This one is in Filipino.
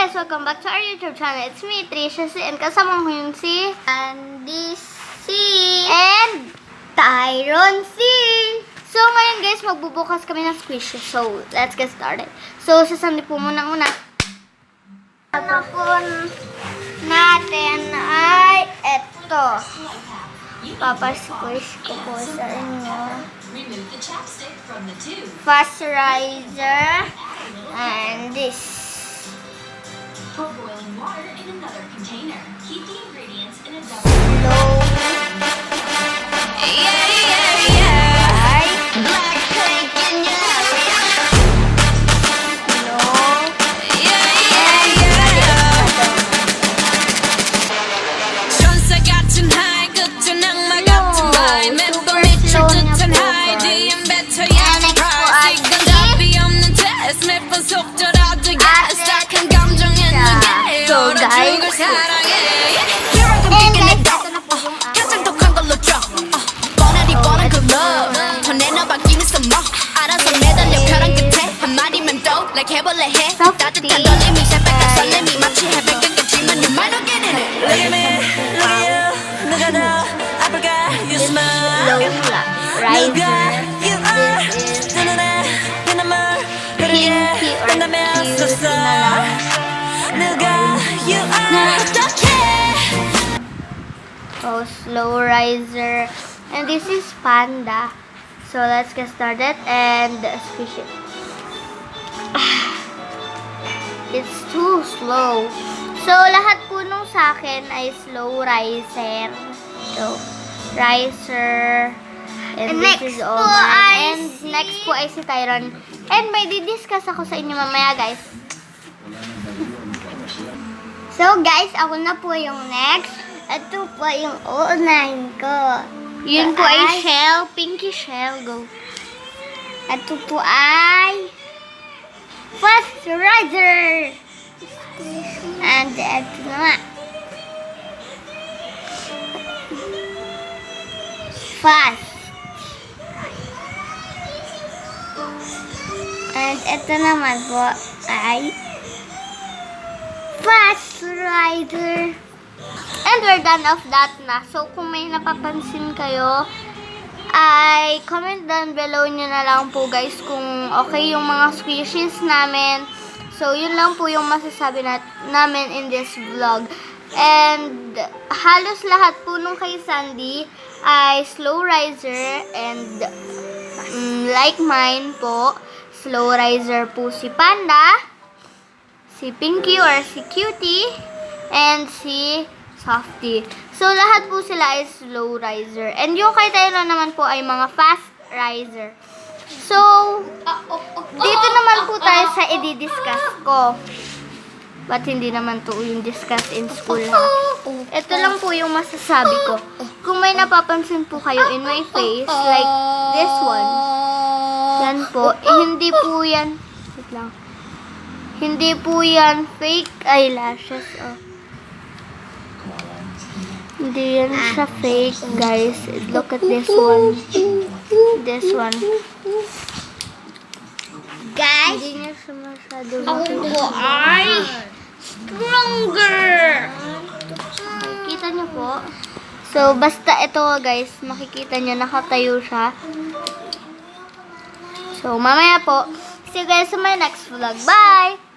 guys! Welcome back to our YouTube channel. It's me, Trisha C. And kasama ko yung si Andy C. And Tyron C. So ngayon guys, magbubukas kami ng squishes. So let's get started. So sasandi po muna. Ano po natin ay eto. Papa-squish ko po sa inyo. Pasteurizer. And this. Pour boiling water in another container. Keep the ingredients in a double. Slow. Blackpink in your area. 천사 같은 하이 끝은 악마 같은 바이 맵도 미칠 듯한 하이 뒤엔 뱉어야 하는 price 이건 답이 없는 test 몇번 속더라도 yes 딱한 감정에 누게 얼어 죽을 사랑해 Here I come picking it up 가장 독한 걸로 줘 뻔하디 뻔한 그 love 더 내놔봐 give me some more 알아서 매달려 벼랑 끝에 한마디만 더 like 해볼래 해 따뜻한 떨림이 새빨간 설렘이 마치 해변 끝까지만 you might not get in it Look at me, look at you 누가 더 아플까 you smile Low 누가 riser. you are This is 내 눈에 빛나물 흐르게 pinky or 된다면 cute 섰어 na lang. 누가 you are 어떡해 Oh, slow riser. And this is Panda. So let's get started and squish it. It's too slow. So lahat po nung sa akin ay slow riser. So, riser. And this is all mine. And next po ay si Tyron. And may didiscuss ako sa inyo mamaya, guys. So guys, ako na po yung next. Ito po yung uunahin ko. Yun po ay shell, pinky shell. Go. Ito po ay pasteurizer. And ito naman. Fast. And ito naman po ay pasteurizer. And we're done of that na. So, kung may napapansin kayo, ay comment down below nyo na lang po guys kung okay yung mga squishes namin. So, yun lang po yung masasabi namin in this vlog. And halos lahat po nung kay Sandy ay slow riser and like mine po, slow riser po si Panda, si Pinky or si Cutie, and si Softy. So, lahat po sila ay slow riser. And yung kay Tyron naman po ay mga fast riser. So, dito naman po tayo sa i-discuss ko. But hindi naman to yung discuss in school ha. Ito lang po yung masasabi ko. Kung may napapansin po kayo in my face, like this one, yan po, hindi po yan, wait lang. Hindi po yan fake eyelashes, oh. Hindi yan siya fake, guys. Look at this one. This one. Guys, hindi niya siya masyado Ako ay stronger! makikita niyo po. So, basta ito, guys, makikita niyo, nakatayo siya. So, mamaya po. See you guys sa my next vlog. Bye!